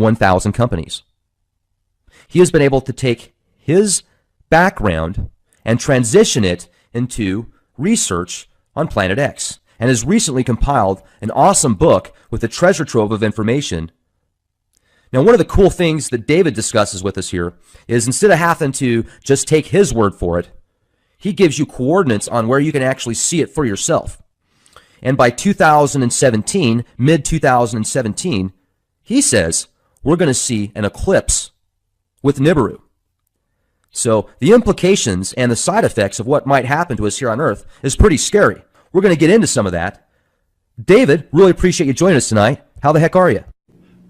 1,000 companies. He has been able to take his background and transition it into research on Planet X, and has recently compiled an awesome book with a treasure trove of information. Now, one of the cool things that David discusses with us here is instead of having to just take his word for it, he gives you coordinates on where you can actually see it for yourself. And by 2017, mid-2017, he says we're going to see an eclipse with Nibiru. So the implications and the side effects of what might happen to us here on Earth is pretty scary. We're going to get into some of that. David, really appreciate you joining us tonight. How the heck are you?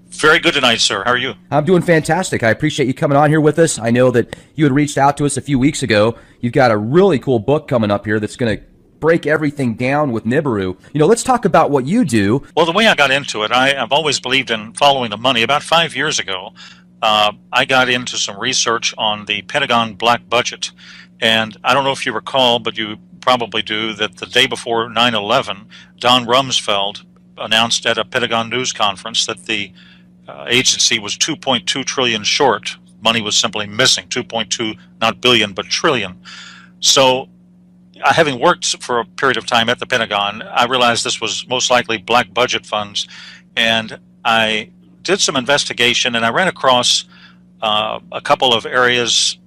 Very good tonight, sir. How are you? I'm doing fantastic. I appreciate you coming on here with us. I know that you had reached out to us a few weeks ago. You've got a really cool book coming up here that's going to break everything down with Nibiru. Let's talk about what you do. Well, the way I got into it, I've always believed in following the money. About 5 years ago, I got into some research on the Pentagon black budget. And I don't know if you recall, but you probably do, that the day before 9/11, Don Rumsfeld announced at a Pentagon news conference that the agency was 2.2 trillion short. Money was simply missing, 2.2, not billion, but trillion. So having worked for a period of time at the Pentagon, I realized this was most likely black budget funds. And I did some investigation, and I ran across a couple of areas,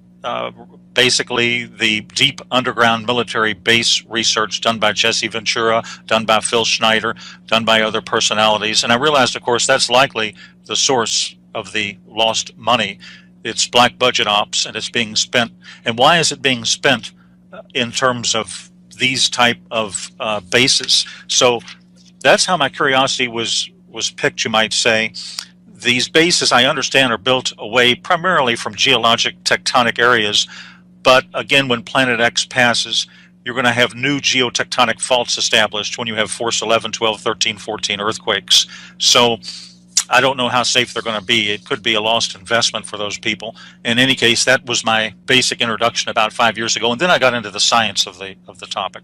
basically the deep underground military base research done by Jesse Ventura, done by Phil Schneider, done by other personalities. And I realized, of course, that's likely the source of the lost money. It's black budget ops, and it's being spent. And why is it being spent in terms of these type of bases? So that's how my curiosity was picked, you might say. These bases, I understand, are built away primarily from geologic tectonic areas. But again, when Planet X passes, you're going to have new geotectonic faults established when you have force 11, 12, 13, 14 earthquakes. So I don't know how safe they're going to be. It could be a lost investment for those people. In any case, that was my basic introduction about 5 years ago. And then I got into the science of the topic.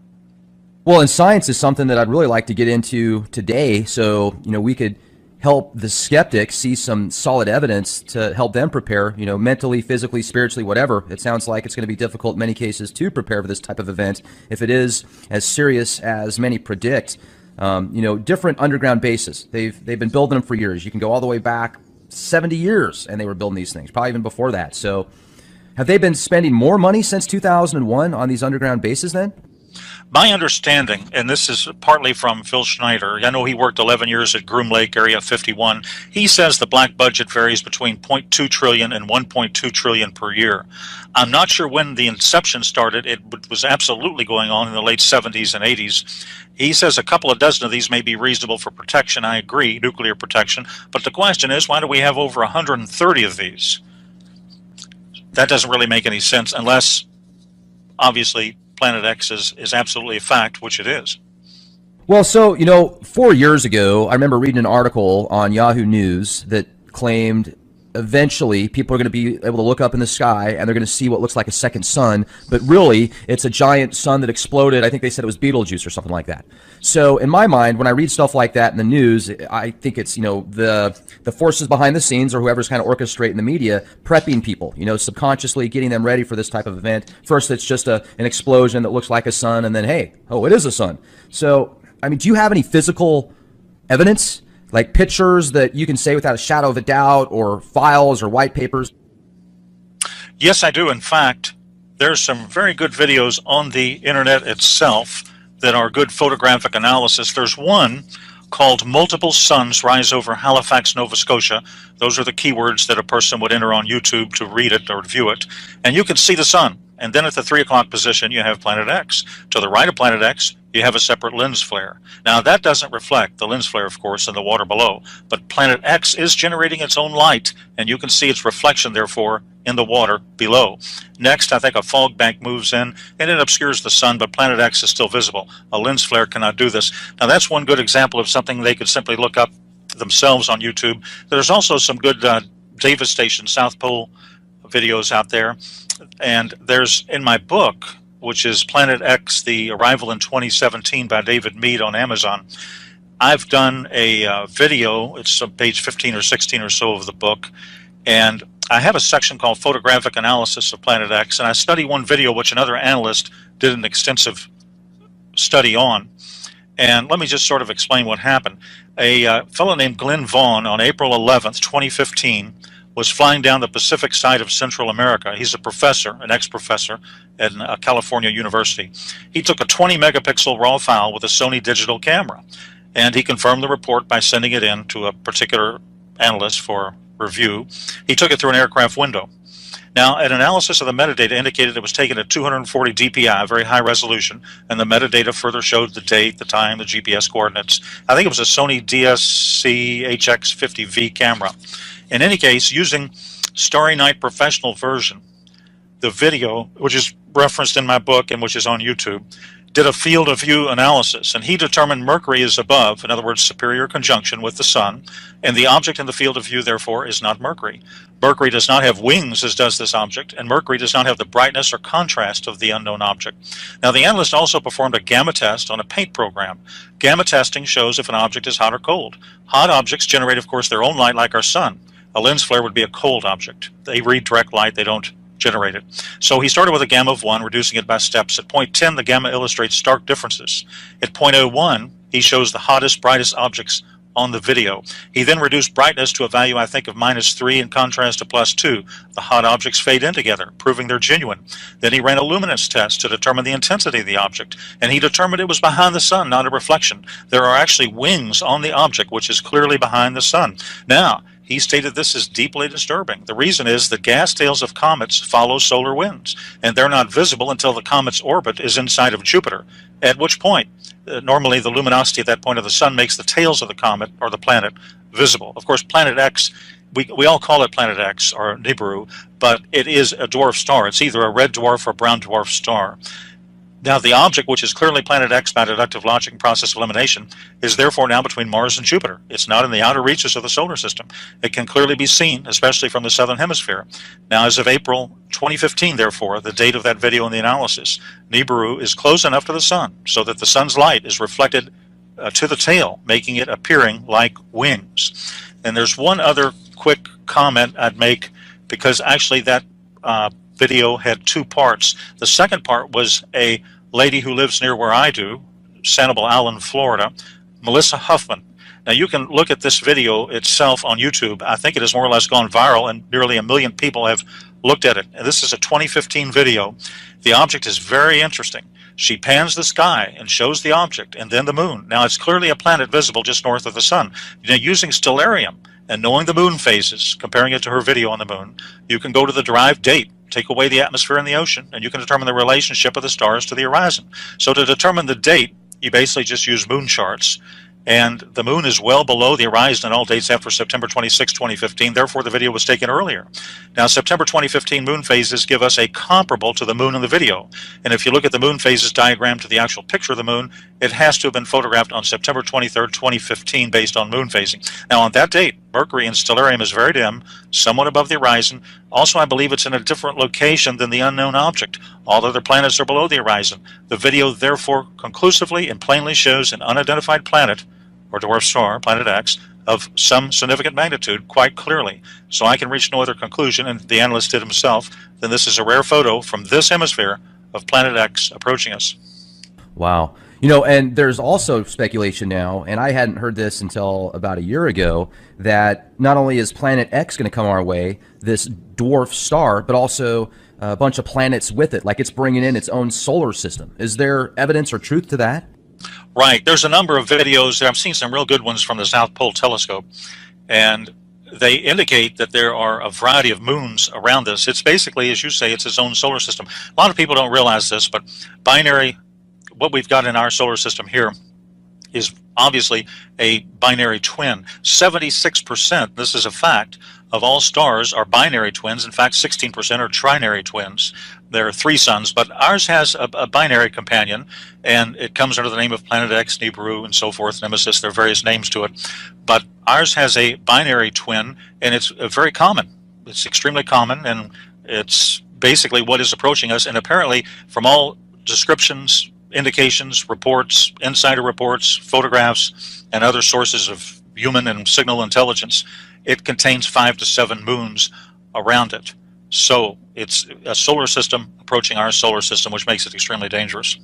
Well, and science is something that I'd really like to get into today. So, we could help the skeptics see some solid evidence to help them prepare, mentally, physically, spiritually, whatever. It sounds like it's going to be difficult in many cases to prepare for this type of event if it is as serious as many predict. Different underground bases. They've been building them for years. You can go all the way back 70 years, and they were building these things, probably even before that. So have they been spending more money since 2001 on these underground bases then? My understanding, and this is partly from Phil Schneider, I know he worked 11 years at Groom Lake, Area 51. He says the black budget varies between 0.2 trillion and 1.2 trillion per year. I'm not sure when the inception started. It was absolutely going on in the late 70s and 80s. He says a couple of dozen of these may be reasonable for protection. I agree, nuclear protection. But the question is, why do we have over 130 of these? That doesn't really make any sense unless, obviously, Planet X is absolutely a fact, which it is. Well, so, 4 years ago, I remember reading an article on Yahoo News that claimed eventually people are going to be able to look up in the sky and they're going to see what looks like a second sun, but really it's a giant sun that exploded. I think they said it was Betelgeuse or something like that. So in my mind, when I read stuff like that in the news, I think it's, the forces behind the scenes or whoever's kind of orchestrating the media, prepping people, subconsciously getting them ready for this type of event. First, it's just an explosion that looks like a sun, and then, hey, oh, it is a sun. So, do you have any physical evidence, like pictures that you can say without a shadow of a doubt, or files or white papers? Yes, I do. In fact, there's some very good videos on the internet itself that are good photographic analysis. There's one called Multiple Suns Rise Over Halifax, Nova Scotia. Those are the keywords that a person would enter on YouTube to read it or view it. And you can see the sun. And then at the 3 o'clock position, you have Planet X. To the right of Planet X, you have a separate lens flare. Now, that doesn't reflect the lens flare, of course, in the water below, but Planet X is generating its own light, and you can see its reflection, therefore, in the water below. Next, I think a fog bank moves in, and it obscures the sun, but Planet X is still visible. A lens flare cannot do this. Now, that's one good example of something they could simply look up themselves on YouTube. There's also some good Davis Station South Pole videos out there, and there's, in my book, which is Planet X, The Arrival in 2017 by David Mead on Amazon, I've done a video. It's page 15 or 16 or so of the book, and I have a section called Photographic Analysis of Planet X, and I study one video which another analyst did an extensive study on. And let me just sort of explain what happened. A fellow named Glenn Vaughn on April 11th, 2015, was flying down the Pacific side of Central America. He's a professor, an ex-professor at California University. He took a 20 megapixel raw file with a Sony digital camera, and he confirmed the report by sending it in to a particular analyst for review. He took it through an aircraft window. Now, an analysis of the metadata indicated it was taken at 240 dpi, very high resolution, and the metadata further showed the date, the time, the GPS coordinates. I think it was a Sony DSC HX50V camera. In any case, using Starry Night Professional version, the video, which is referenced in my book and which is on YouTube, did a field of view analysis, and he determined Mercury is above, in other words, superior conjunction with the Sun, and the object in the field of view, therefore, is not Mercury. Mercury does not have wings, as does this object, and Mercury does not have the brightness or contrast of the unknown object. Now, the analyst also performed a gamma test on a paint program. Gamma testing shows if an object is hot or cold. Hot objects generate, of course, their own light like our Sun. A lens flare would be a cold object. They read direct light, they don't generate it. So he started with a gamma of 1, reducing it by steps. At point 10, the gamma illustrates stark differences. At point 01, he shows the hottest, brightest objects on the video. He then reduced brightness to a value, I think, of -3 in contrast to +2. The hot objects fade in together, proving they're genuine. Then he ran a luminance test to determine the intensity of the object, and he determined it was behind the Sun, not a reflection. There are actually wings on the object, which is clearly behind the Sun. Now, he stated this is deeply disturbing. The reason is the gas tails of comets follow solar winds, and they're not visible until the comet's orbit is inside of Jupiter, at which point, normally the luminosity at that point of the Sun makes the tails of the comet or the planet visible. Of course, Planet X, we all call it Planet X or Nibiru, but it is a dwarf star. It's either a red dwarf or brown dwarf star. Now, the object, which is clearly Planet X by deductive logic and process of elimination, is therefore now between Mars and Jupiter. It's not in the outer reaches of the solar system. It can clearly be seen, especially from the southern hemisphere. Now, as of April 2015, therefore, the date of that video and the analysis, Nibiru is close enough to the Sun so that the Sun's light is reflected to the tail, making it appearing like wings. And there's one other quick comment I'd make, because actually that video had two parts. The second part was a lady who lives near where I do, Sanibel Island, Florida, Melissa Huffman. Now, you can look at this video itself on YouTube. I think it has more or less gone viral, and nearly 1 million people have looked at it. And this is a 2015 video. The object is very interesting. She pans the sky and shows the object and then the moon. Now, it's clearly a planet visible just north of the Sun. Now, using stellarium and knowing the moon phases, comparing it to her video on the moon, you can go to the derived date, take away the atmosphere and the ocean, and you can determine the relationship of the stars to the horizon. So to determine the date, you basically just use moon charts, and the moon is well below the horizon on all dates after September 26, 2015. Therefore, the video was taken earlier. Now, September 2015 moon phases give us a comparable to the moon in the video. And if you look at the moon phases diagram to the actual picture of the moon, it has to have been photographed on September 23rd, 2015, based on moon phasing. Now, on that date, Mercury in stellarium is very dim, somewhat above the horizon. Also, I believe it's in a different location than the unknown object. All other planets are below the horizon. The video, therefore, conclusively and plainly shows an unidentified planet, or dwarf star, Planet X, of some significant magnitude quite clearly. So I can reach no other conclusion, and the analyst did himself, than this is a rare photo from this hemisphere of Planet X approaching us. Wow. You know, and there's also speculation now, and I hadn't heard this until about a year ago, that not only is Planet X going to come our way, this dwarf star, but also a bunch of planets with it, like it's bringing in its own solar system. Is there evidence or truth to that? Right. There's a number of videos. I'm seeing some real good ones from the South Pole Telescope, and they indicate that there are a variety of moons around this. It's basically, as you say, it's its own solar system. A lot of people don't realize this, but binary, what we've got in our solar system here, is obviously a binary twin. 76%, this is a fact, of all stars are binary twins. In fact, 16% are trinary twins. There are 3 suns, but ours has a binary companion, and it comes under the name of Planet X, Nibiru, and so forth, Nemesis. There are various names to it. But ours has a binary twin, and it's very common. It's extremely common, and it's basically what is approaching us. And apparently, from all descriptions indications, reports, insider reports, photographs, and other sources of human and signal intelligence, it contains 5 to 7 moons around it. So it's a solar system approaching our solar system, which makes it extremely dangerous.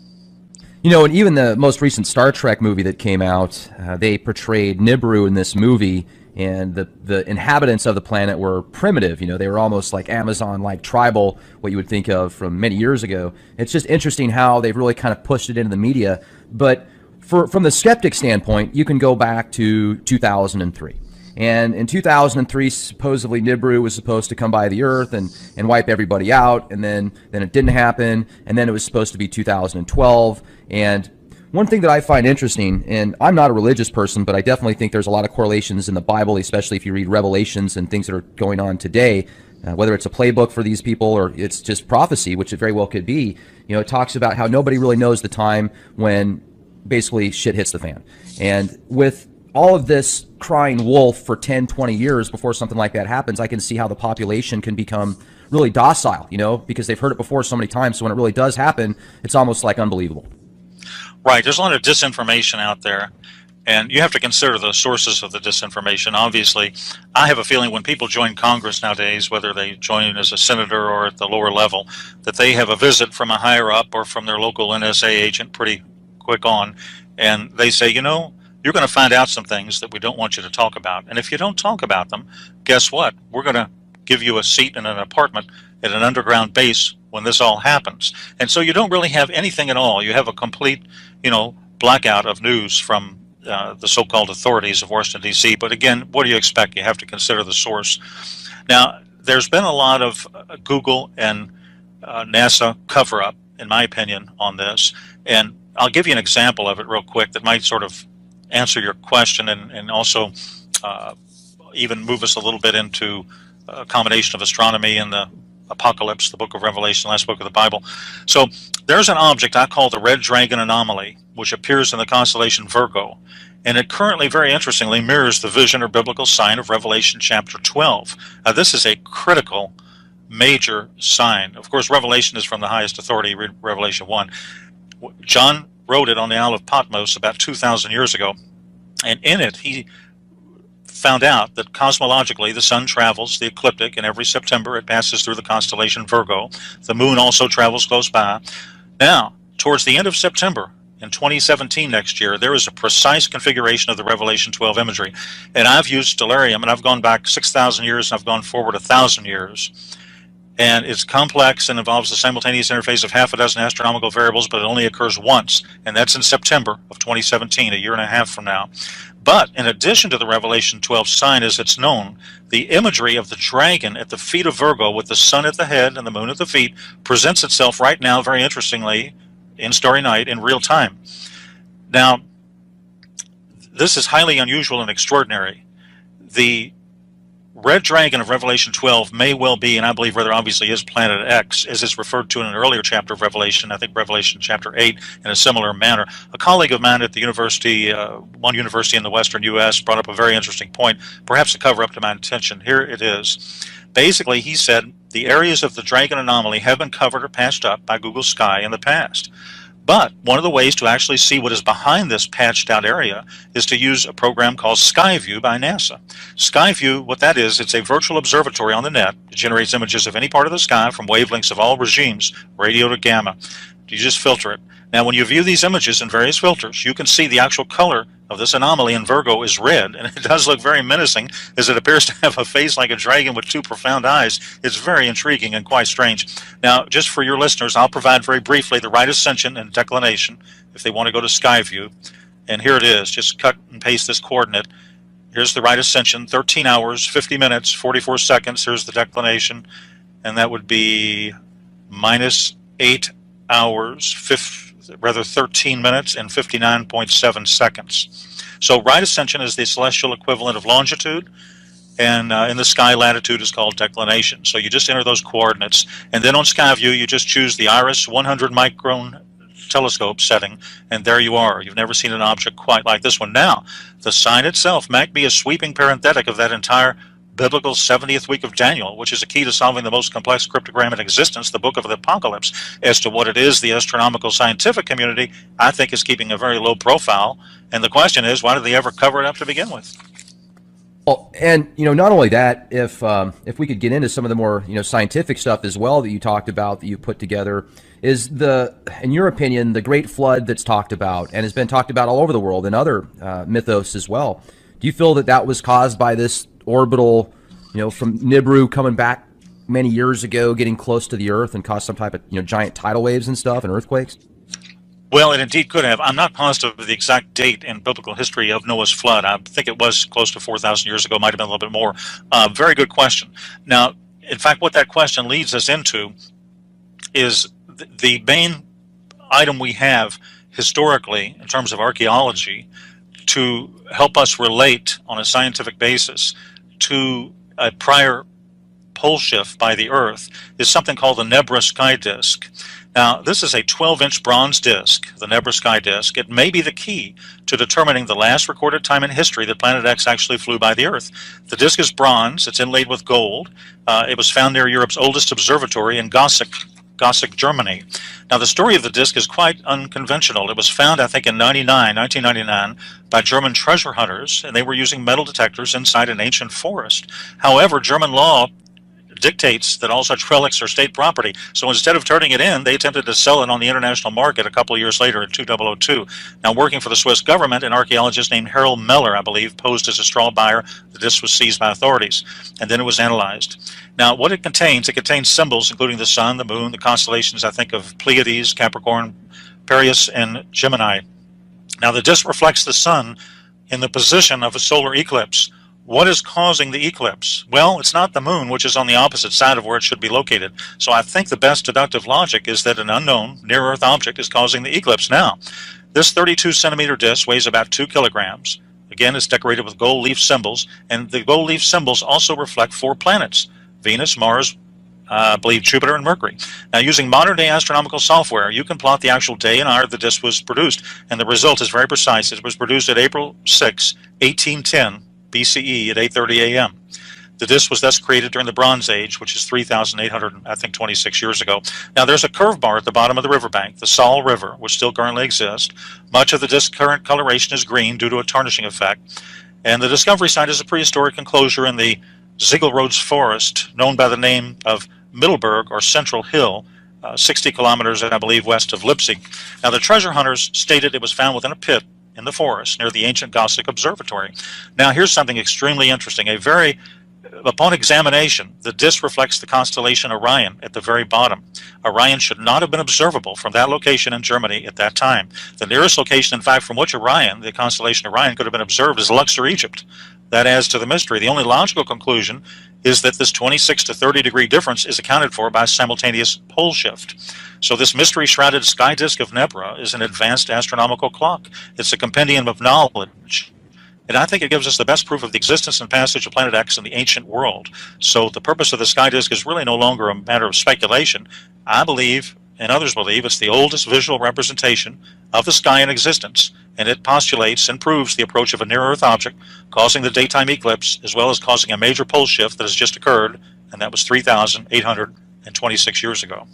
You know, and even the most recent Star Trek movie that came out, they portrayed Nibiru in this movie, and the inhabitants of the planet were primitive. You know, they were almost like Amazon-like tribal, what you would think of from many years ago. It's just interesting how they've really kind of pushed it into the media. But from the skeptic standpoint, you can go back to 2003. And in 2003, supposedly Nibiru was supposed to come by the Earth and wipe everybody out, and then it didn't happen, and then it was supposed to be 2012. And one thing that I find interesting, and I'm not a religious person, but I definitely think there's a lot of correlations in the Bible, especially if you read Revelations and things that are going on today, whether it's a playbook for these people or it's just prophecy, which it very well could be. You know, it talks about how nobody really knows the time when basically shit hits the fan. And with all of this crying wolf for 10, 20 years before something like that happens, I can see how the population can become really docile, you know, because they've heard it before so many times. So when it really does happen, it's almost like unbelievable. Right. There's a lot of disinformation out there, and you have to consider the sources of the disinformation. Obviously, I have a feeling when people join Congress nowadays, whether they join as a senator or at the lower level, that they have a visit from a higher up or from their local NSA agent pretty quick on, and they say, you know, you're going to find out some things that we don't want you to talk about. And if you don't talk about them, guess what? We're going to give you a seat in an apartment at an underground base when this all happens. And so you don't really have anything at all. You have a complete, you know, blackout of news from the so-called authorities of Washington, D.C. But again, what do you expect? You have to consider the source. Now, there's been a lot of Google and NASA cover-up, in my opinion, on this. And I'll give you an example of it real quick that might sort of answer your question and also even move us a little bit into a combination of astronomy and the Apocalypse, the book of Revelation, the last book of the Bible. So there's an object I call the Red Dragon Anomaly, which appears in the constellation Virgo. And it currently, very interestingly, mirrors the vision or biblical sign of Revelation chapter 12. Now, this is a critical, major sign. Of course, Revelation is from the highest authority, read Revelation 1. John wrote it on the Isle of Patmos about 2,000 years ago. And in it, he found out that cosmologically the sun travels the ecliptic, and every September it passes through the constellation Virgo. The moon also travels close by. Now, towards the end of September in 2017 next year, there is a precise configuration of the Revelation 12 imagery. And I've used stellarium, and I've gone back 6,000 years, and I've gone forward 1,000 years. And it's complex and involves the simultaneous interface of half a dozen astronomical variables, but it only occurs once, and that's in September of 2017, a year and a half from now. But in addition to the Revelation 12 sign as it's known, the imagery of the dragon at the feet of Virgo with the sun at the head and the moon at the feet presents itself right now, very interestingly, in Starry Night in real time. Now, this is highly unusual and extraordinary. The Red Dragon of Revelation 12 may well be, and I believe rather obviously is, Planet X, as is referred to in an earlier chapter of Revelation, I think Revelation chapter 8, in a similar manner. A colleague of mine at the university, one university in the western U.S., brought up a very interesting point, perhaps to cover up to my intention. Here it is. Basically, he said, the areas of the Dragon anomaly have been covered or patched up by Google Sky in the past. But one of the ways to actually see what is behind this patched out area is to use a program called Skyview by NASA. Skyview, what that is, it's a virtual observatory on the net. It generates images of any part of the sky from wavelengths of all regimes, radio to gamma. You just filter it. Now, when you view these images in various filters, you can see the actual color of this anomaly in Virgo is red, and it does look very menacing, as it appears to have a face like a dragon with two profound eyes. It's very intriguing and quite strange. Now, just for your listeners, I'll provide very briefly the right ascension and declination if they want to go to Skyview. And here it is. Just cut and paste this coordinate. Here's the right ascension, 13 hours, 50 minutes, 44 seconds. Here's the declination, and that would be minus 8 hours, 13 minutes and 59.7 seconds. So right ascension is the celestial equivalent of longitude, and in the sky latitude is called declination. So you just enter those coordinates, and then on Skyview you just choose the Iris 100 micron telescope setting, and there you are. You've never seen an object quite like this one. Now, the sign itself might be a sweeping parenthetic of that entire biblical 70th week of Daniel, which is a key to solving the most complex cryptogram in existence, the Book of the Apocalypse. As to what it is, the astronomical scientific community, I think, is keeping a very low profile. And the question is, why did they ever cover it up to begin with? Well, and not only that, if we could get into some of the more scientific stuff as well that you talked about, that you put together, is in your opinion, the Great Flood that's talked about and has been talked about all over the world in other mythos as well. Do you feel that was caused by this orbital, from Nibiru coming back many years ago, getting close to the Earth and caused some type of giant tidal waves and stuff and earthquakes? Well, it indeed could have. I'm not positive of the exact date in biblical history of Noah's flood. I think it was close to 4,000 years ago, might have been a little bit more. Very good question. Now, in fact, what that question leads us into is the main item we have historically in terms of archaeology to help us relate on a scientific basis to a prior pole shift by the Earth is something called the Nebra sky disk. Now, this is a 12-inch bronze disk, the Nebra sky disk. It may be the key to determining the last recorded time in history that Planet X actually flew by the Earth. The disk is bronze. It's inlaid with gold. It was found near Europe's oldest observatory in Gossig, Germany. Now, the story of the disk is quite unconventional. It was found, I think, in 1999, by German treasure hunters, and they were using metal detectors inside an ancient forest. However, German law dictates that all such relics are state property. So instead of turning it in, they attempted to sell it on the international market a couple of years later in 2002. Now, working for the Swiss government, an archaeologist named Harold Meller, I believe, posed as a straw buyer. The disc was seized by authorities, and then it was analyzed. Now, what it contains symbols including the sun, the moon, the constellations, I think, of Pleiades, Capricorn, Piraeus, and Gemini. Now, the disc reflects the sun in the position of a solar eclipse. What is causing the eclipse? Well, it's not the moon, which is on the opposite side of where it should be located. So I think the best deductive logic is that an unknown near-Earth object is causing the eclipse. Now, this 32-centimeter disk weighs about 2 kilograms. Again, it's decorated with gold leaf symbols, and the gold leaf symbols also reflect 4 planets: Venus, Mars, I believe Jupiter, and Mercury. Now, using modern-day astronomical software, you can plot the actual day and hour the disk was produced, and the result is very precise. It was produced at April 6, 1810, BCE at 8:30 a.m. The disk was thus created during the Bronze Age, which is 3,826 years ago. Now, there's a curved bar at the bottom of the riverbank, the Saal River, which still currently exists. Much of the disk's current coloration is green due to a tarnishing effect. And the discovery site is a prehistoric enclosure in the Ziegelrodes Forest, known by the name of Mittelberg or Central Hill, 60 kilometers, I believe, west of Leipzig. Now, the treasure hunters stated it was found within a pit in the forest near the ancient Gothic observatory. Now, here's something extremely interesting. Upon examination, the disk reflects the constellation Orion at the very bottom. Orion should not have been observable from that location in Germany at that time. The nearest location, in fact, from which the constellation Orion, could have been observed is Luxor, Egypt. That adds to the mystery. The only logical conclusion is that this 26 to 30 degree difference is accounted for by simultaneous pole shift. So this mystery-shrouded sky disk of Nebra is an advanced astronomical clock. It's a compendium of knowledge. And I think it gives us the best proof of the existence and passage of Planet X in the ancient world. So the purpose of the sky disk is really no longer a matter of speculation. I believe, and others believe, it's the oldest visual representation of the sky in existence, and it postulates and proves the approach of a near-Earth object causing the daytime eclipse, as well as causing a major pole shift that has just occurred, and that was 3,826 years ago.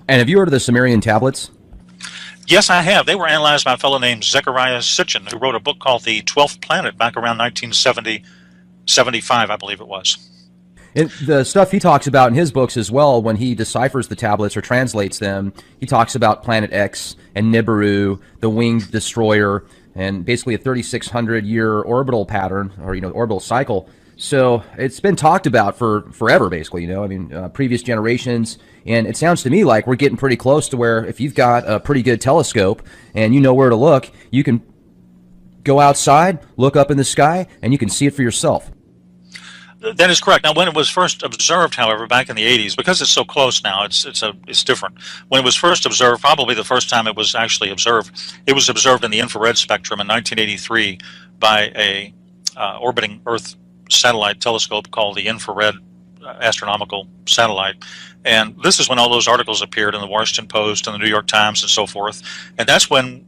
And have you heard of the Sumerian tablets? Yes, I have. They were analyzed by a fellow named Zechariah Sitchin, who wrote a book called The 12th Planet back around 1975, I believe it was. And the stuff he talks about in his books as well, when he deciphers the tablets or translates them, he talks about Planet X and Nibiru, the winged destroyer, and basically a 3,600-year orbital pattern, or orbital cycle. So it's been talked about for forever, basically. Previous generations, and it sounds to me like we're getting pretty close to where if you've got a pretty good telescope and you know where to look, you can go outside, look up in the sky, and you can see it for yourself. That is correct. Now, when it was first observed, however, back in the 80s, because it's so close now, it's different. When it was first observed, probably the first time it was actually observed, it was observed in the infrared spectrum in 1983 by a orbiting Earth satellite telescope called the Infrared Astronomical Satellite. And this is when all those articles appeared in the Washington Post and the New York Times and so forth. And that's when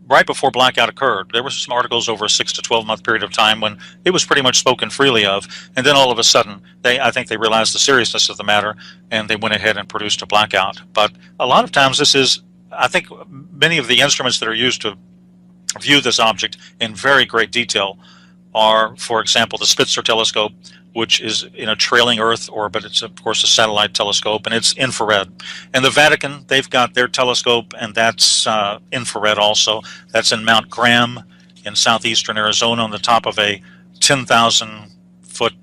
right before blackout occurred. There were some articles over a 6 to 12 month period of time when it was pretty much spoken freely of, and then all of a sudden, I think they realized the seriousness of the matter, and they went ahead and produced a blackout. But a lot of times this is, I think many of the instruments that are used to view this object in very great detail are, for example, the Spitzer telescope, which is in a trailing Earth orbit. It's, of course, a satellite telescope, and it's infrared. And the Vatican, they've got their telescope, and that's infrared also. That's in Mount Graham in southeastern Arizona on the top of a 10,000-foot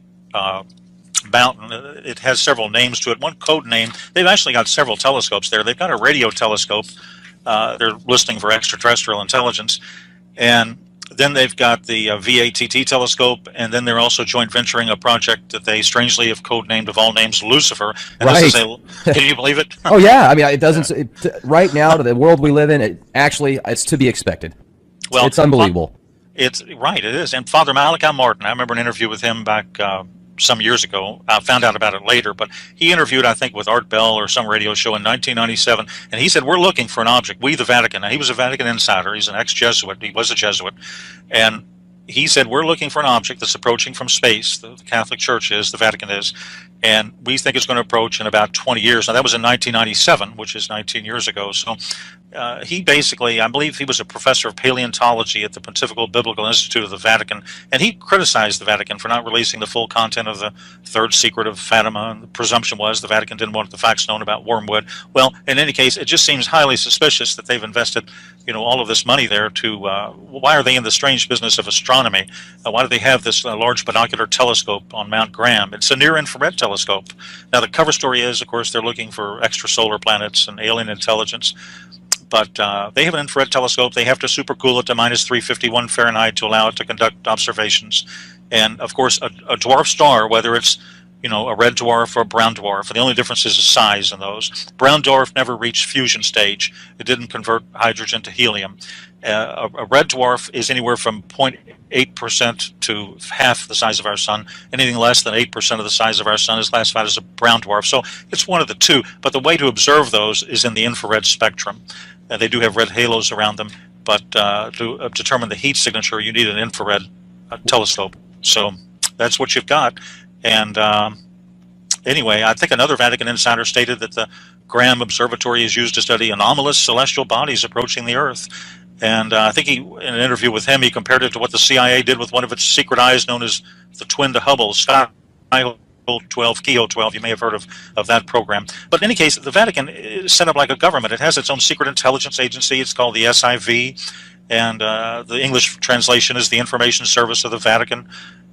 mountain. It has several names to it. One code name, they've actually got several telescopes there. They've got a radio telescope. They're listening for extraterrestrial intelligence. And then they've got the VATT telescope, and then they're also joint venturing a project that they strangely have codenamed, of all names, Lucifer. And right. This is can you believe it? Oh, yeah. I mean, it doesn't. Right now, to the world we live in, it's to be expected. Well, it's unbelievable. It's right. It is. And Father Malachi Martin, I remember an interview with him back some years ago. I found out about it later, but he interviewed, I think, with Art Bell or some radio show in 1997, and he said, we're looking for an object, we the Vatican. Now, he was a Vatican insider. He's an ex-Jesuit. He was a Jesuit. And he said, we're looking for an object that's approaching from space. The Catholic Church is, the Vatican is, and we think it's going to approach in about 20 years. Now, that was in 1997, which is 19 years ago. So he basically, I believe he was a professor of paleontology at the Pontifical Biblical Institute of the Vatican, and he criticized the Vatican for not releasing the full content of the third secret of Fatima, and the presumption was the Vatican didn't want the facts known about wormwood. Well, in any case, it just seems highly suspicious that they've invested, all of this money there to, why are they in the strange business of astronomy? Why do they have this large binocular telescope on Mount Graham? It's a near-infrared telescope. Now, the cover story is, of course, they're looking for extrasolar planets and alien intelligence. But they have an infrared telescope. They have to supercool it to minus 351 Fahrenheit to allow it to conduct observations. And, of course, a dwarf star, whether it's a red dwarf or a brown dwarf, and the only difference is the size in those. Brown dwarf never reached fusion stage. It didn't convert hydrogen to helium. A red dwarf is anywhere from 0.8% to half the size of our sun. Anything less than 8% of the size of our sun is classified as a brown dwarf. So it's one of the two. But the way to observe those is in the infrared spectrum. They do have red halos around them, but to determine the heat signature, you need an infrared telescope. So that's what you've got. And anyway, I think another Vatican insider stated that the Graham Observatory is used to study anomalous celestial bodies approaching the Earth. And I think in an interview with him, he compared it to what the CIA did with one of its secret eyes known as the twin to Hubble, Sky 12, Keo 12. You may have heard of that program. But in any case, the Vatican is set up like a government. It has its own secret intelligence agency. It's called the SIV. And the English translation is the Information Service of the Vatican.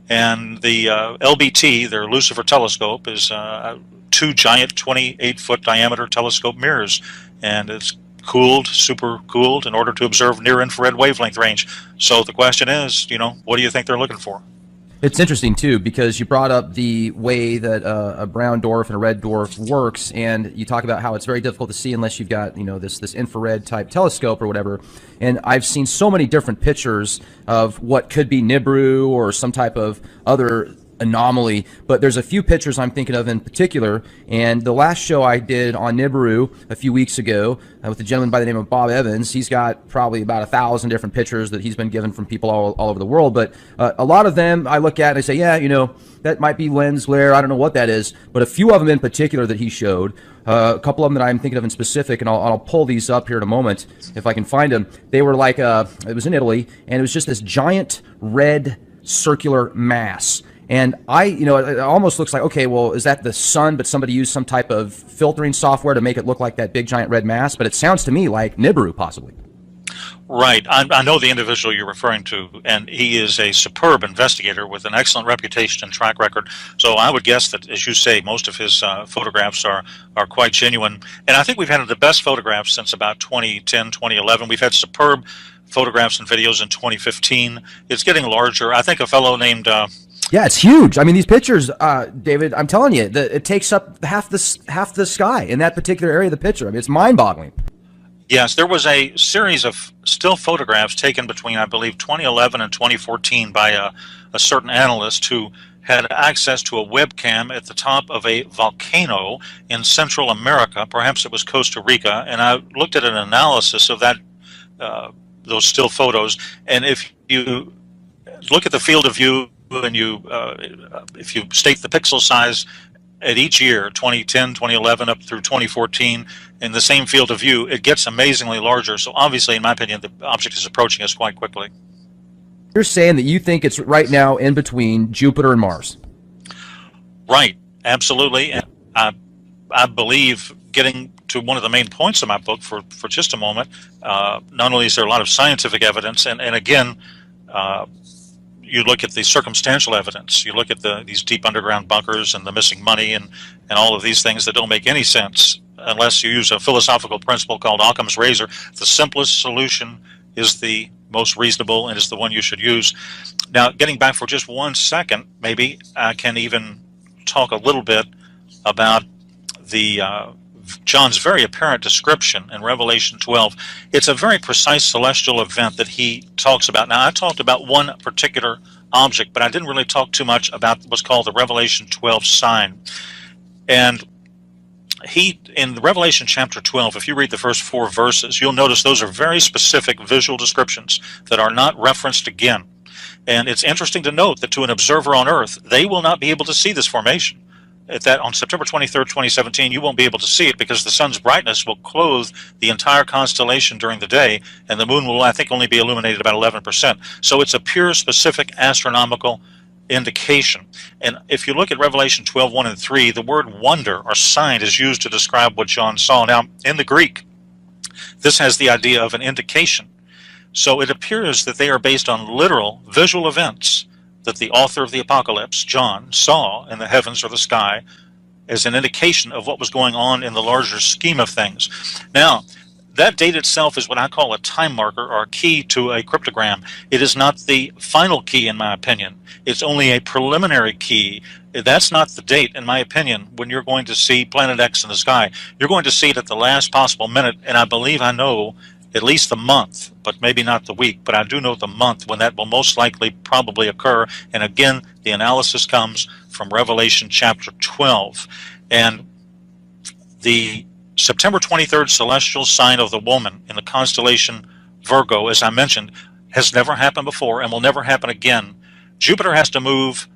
And the LBT, their Lucifer telescope, is two giant 28-foot diameter telescope mirrors. And it's cooled, super cooled, in order to observe near-infrared wavelength range. So the question is, what do you think they're looking for? It's interesting, too, because you brought up the way that a brown dwarf and a red dwarf works, and you talk about how it's very difficult to see unless you've got, this infrared type telescope or whatever. And I've seen so many different pictures of what could be Nibiru or some type of other anomaly, but there's a few pictures I'm thinking of in particular. And the last show I did on Nibiru a few weeks ago with a gentleman by the name of Bob Evans, he's got probably about 1,000 different pictures that he's been given from people all over the world. But a lot of them I look at and I say, yeah, that might be lens flare. I don't know what that is. But a few of them in particular that he showed, a couple of them that I'm thinking of in specific, and I'll pull these up here in a moment if I can find them. They were like, it was in Italy, and it was just this giant red circular mass. And it almost looks like, okay, well, is that the sun, but somebody used some type of filtering software to make it look like that big giant red mass? But it sounds to me like Nibiru, possibly. Right. I know the individual you're referring to, and he is a superb investigator with an excellent reputation and track record. So I would guess that, as you say, most of his photographs are quite genuine. And I think we've had the best photographs since about 2010, 2011. We've had superb photographs and videos in 2015. It's getting larger. I think a fellow named... Yeah, it's huge. I mean, these pictures, David, I'm telling you, it takes up half the sky in that particular area of the picture. I mean, it's mind-boggling. Yes, there was a series of still photographs taken between, I believe, 2011 and 2014 by a certain analyst who had access to a webcam at the top of a volcano in Central America. Perhaps it was Costa Rica. And I looked at an analysis of that those still photos. And if you look at the field of view and if you state the pixel size at each year, 2010, 2011, up through 2014, in the same field of view, it gets amazingly larger. So obviously, in my opinion, the object is approaching us quite quickly. You're saying that you think it's right now in between Jupiter and Mars. Right, absolutely. And I believe, getting to one of the main points of my book for just a moment, not only is there a lot of scientific evidence, and again, you look at the circumstantial evidence, you look at these deep underground bunkers and the missing money and all of these things that don't make any sense unless you use a philosophical principle called Occam's razor. The simplest solution is the most reasonable and is the one you should use. Now, getting back for just 1 second, maybe I can even talk a little bit about John's very apparent description in Revelation 12. It's a very precise celestial event that he talks about. Now, I talked about one particular object, but I didn't really talk too much about what's called the Revelation 12 sign. And in the Revelation chapter 12, if you read the first 4 verses, you'll notice those are very specific visual descriptions that are not referenced again. And it's interesting to note that to an observer on Earth, they will not be able to see this formation. On September 23rd, 2017, you won't be able to see it because the sun's brightness will clothe the entire constellation during the day, and the moon will, I think, only be illuminated about 11%. So it's a pure, specific astronomical indication. And if you look at Revelation 12, 1 and 3, the word wonder or sign is used to describe what John saw. Now, in the Greek, this has the idea of an indication. So it appears that they are based on literal visual events that the author of the Apocalypse, John, saw in the heavens or the sky as an indication of what was going on in the larger scheme of things. Now, that date itself is what I call a time marker or a key to a cryptogram. It is not the final key, in my opinion. It's only a preliminary key. That's not the date, in my opinion, when you're going to see Planet X in the sky. You're going to see it at the last possible minute, and I believe I know at least the month, but maybe not the week, but I do know the month when that will most likely probably occur. And again, the analysis comes from Revelation chapter 12. And the September 23rd celestial sign of the woman in the constellation Virgo, as I mentioned, has never happened before and will never happen again. Jupiter has to move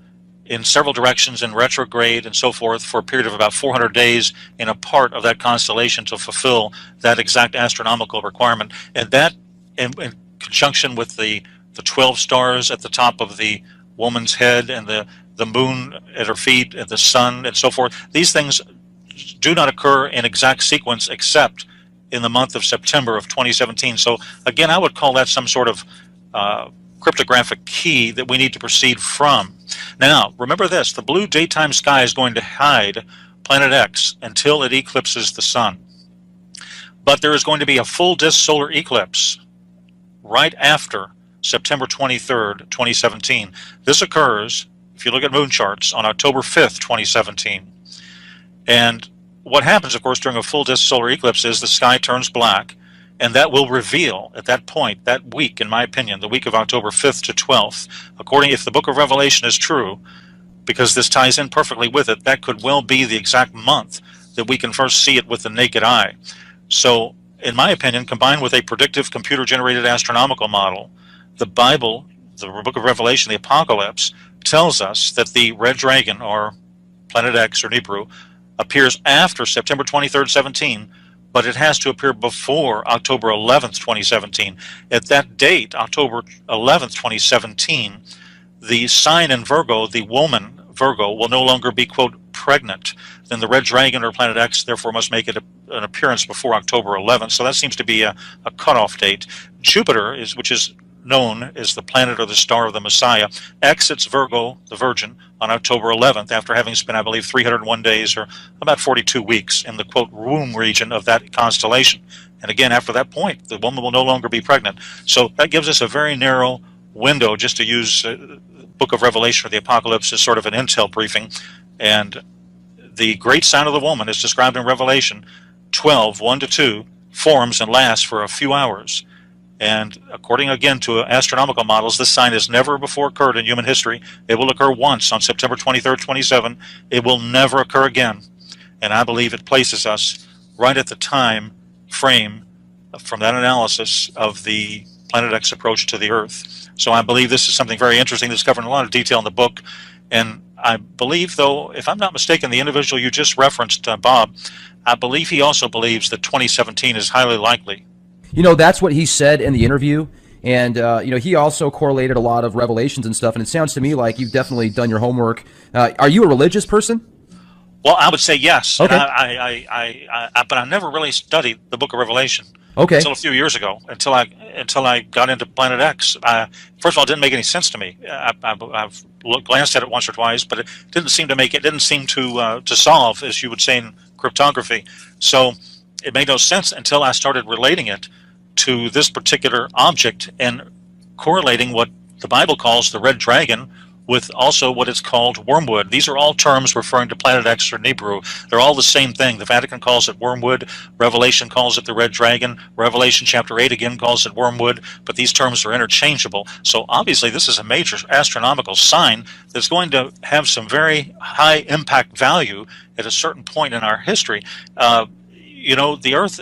in several directions in retrograde and so forth for a period of about 400 days in a part of that constellation to fulfill that exact astronomical requirement. And that, in conjunction with the 12 stars at the top of the woman's head and the moon at her feet and the sun and so forth, these things do not occur in exact sequence except in the month of September of 2017. So again, I would call that some sort of cryptographic key that we need to proceed from. Now, remember this, the blue daytime sky is going to hide Planet X until it eclipses the sun. But there is going to be a full disk solar eclipse right after September 23rd, 2017. This occurs, if you look at moon charts, on October 5th, 2017. And what happens, of course, during a full disk solar eclipse is the sky turns black, and that will reveal at that point, that week, in my opinion, the week of October 5th to 12th, if the book of Revelation is true, because this ties in perfectly with it, that could well be the exact month that we can first see it with the naked eye. So, in my opinion, combined with a predictive computer-generated astronomical model, the Bible, the book of Revelation, the Apocalypse, tells us that the red dragon, or Planet X, or Nibiru, appears after September 23rd, 17, but it has to appear before October 11th, 2017. At that date, October 11th, 2017, the sign in Virgo, the woman Virgo, will no longer be, quote, pregnant. Then the red dragon or Planet X therefore must make it an appearance before October 11th. So that seems to be a cutoff date. Jupiter, which is known as the planet or the star of the Messiah, exits Virgo, the Virgin, on October 11th after having spent, I believe, 301 days or about 42 weeks in the, quote, womb region of that constellation. And again, after that point, the woman will no longer be pregnant. So that gives us a very narrow window, just to use the book of Revelation or the Apocalypse as sort of an intel briefing. And the great sign of the woman is described in Revelation 12, 1 to 2, forms and lasts for a few hours. And according, again, to astronomical models, this sign has never before occurred in human history. It will occur once on September 23rd, 27. It will never occur again. And I believe it places us right at the time frame from that analysis of the Planet X approach to the Earth. So I believe this is something very interesting that's covered in a lot of detail in the book. And I believe, though, if I'm not mistaken, the individual you just referenced, Bob, I believe he also believes that 2017 is highly likely. That's what he said in the interview. And, he also correlated a lot of revelations and stuff. And it sounds to me like you've definitely done your homework. Are you a religious person? Well, I would say yes. Okay. But I never really studied the Book of Revelation. Okay. Until a few years ago, until I got into Planet X. First of all, it didn't make any sense to me. I've glanced at it once or twice, but it didn't seem to solve, as you would say in cryptography. So it made no sense until I started relating it to this particular object and correlating what the Bible calls the red dragon with also what it's called wormwood. These are all terms referring to Planet X or Nibiru. They're all the same thing. The Vatican calls it wormwood. Revelation calls it the red dragon. Revelation chapter 8 again calls it wormwood. But these terms are interchangeable. So obviously this is a major astronomical sign that's going to have some very high impact value at a certain point in our history. The Earth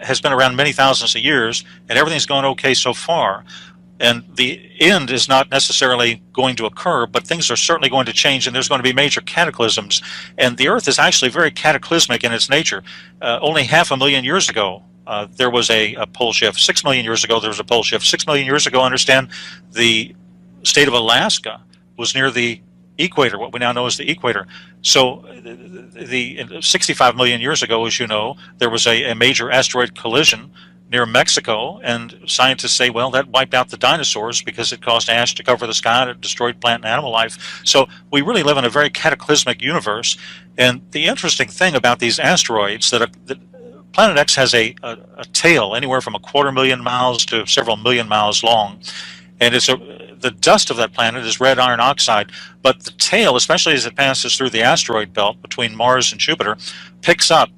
has been around many thousands of years, and everything's going okay so far. And the end is not necessarily going to occur, but things are certainly going to change, and there's going to be major cataclysms. And the Earth is actually very cataclysmic in its nature. Only 500,000 years ago, there was a pole shift. 6 million years ago, there was a pole shift. 6 million years ago, I understand, the state of Alaska was near the equator, what we now know as the equator. So the 65 million years ago, as you know, there was a major asteroid collision near Mexico, and scientists say, well, that wiped out the dinosaurs because it caused ash to cover the sky and it destroyed plant and animal life. So we really live in a very cataclysmic universe. And the interesting thing about these asteroids, that Planet X has a tail anywhere from 250,000 miles to several million miles long. And the dust of that planet is red iron oxide, but the tail, especially as it passes through the asteroid belt between Mars and Jupiter, picks up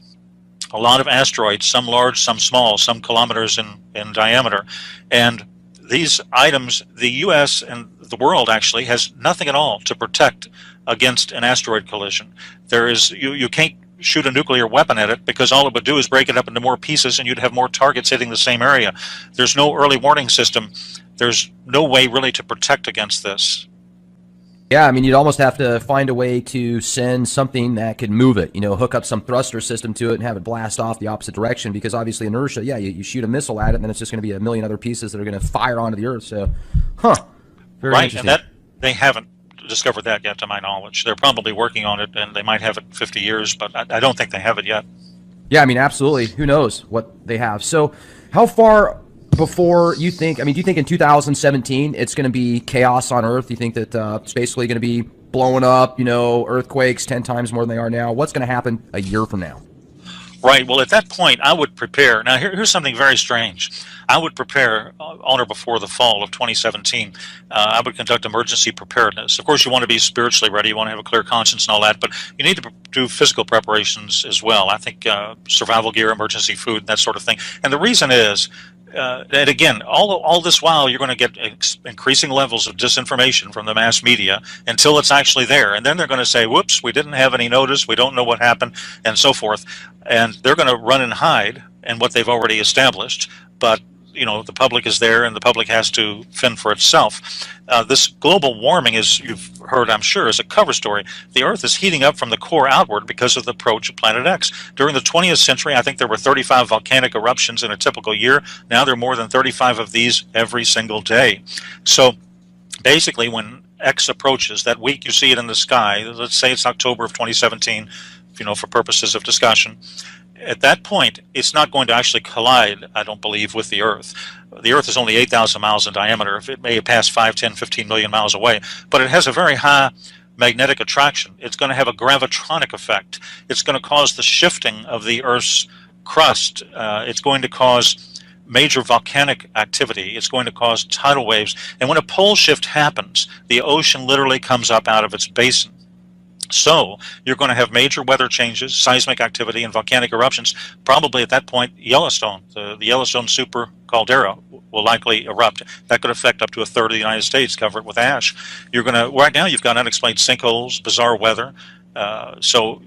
a lot of asteroids, some large, some small, some kilometers in diameter. And these items, the U.S. and the world actually has nothing at all to protect against an asteroid collision. You can't shoot a nuclear weapon at it because all it would do is break it up into more pieces and you'd have more targets hitting the same area. There's no early warning system. There's no way really to protect against this. Yeah, you'd almost have to find a way to send something that could move it, hook up some thruster system to it and have it blast off the opposite direction, because obviously inertia, you shoot a missile at it and then it's just going to be a million other pieces that are going to fire onto the Earth. So, very right, interesting. And they haven't discovered that yet to my knowledge. They're probably working on it, and they might have it in 50 years, but I don't think they have it yet. Yeah, absolutely. Who knows what they have. So how far before you think, do you think in 2017 it's going to be chaos on Earth? Do you think that it's basically going to be blowing up, earthquakes 10 times more than they are now? What's going to happen a year from now? Right. Well, at that point, I would prepare. Now, here's something very strange. I would prepare on or before the fall of 2017. I would conduct emergency preparedness. Of course, you want to be spiritually ready. You want to have a clear conscience and all that, but you need to do physical preparations as well. I think survival gear, emergency food, that sort of thing. And the reason is, and again, all this while, you're going to get increasing levels of disinformation from the mass media until it's actually there. And then they're going to say, whoops, we didn't have any notice, we don't know what happened, and so forth. And they're going to run and hide in what they've already established. But the public is there, and the public has to fend for itself. This global warming, as you've heard, I'm sure, is a cover story. The Earth is heating up from the core outward because of the approach of Planet X. During the 20th century, I think there were 35 volcanic eruptions in a typical year. Now there are more than 35 of these every single day. So basically, when X approaches, that week you see it in the sky, let's say it's October of 2017, for purposes of discussion, at that point, it's not going to actually collide, I don't believe, with the Earth. The Earth is only 8,000 miles in diameter. It may pass 5, 10, 15 million miles away, but it has a very high magnetic attraction. It's going to have a gravitronic effect. It's going to cause the shifting of the Earth's crust. It's going to cause major volcanic activity. It's going to cause tidal waves. And when a pole shift happens, the ocean literally comes up out of its basin. So you're going to have major weather changes, seismic activity, and volcanic eruptions. Probably at that point, Yellowstone, the Yellowstone super caldera, will likely erupt. That could affect up to a third of the United States, cover it with ash. Right now you've got unexplained sinkholes, bizarre weather. So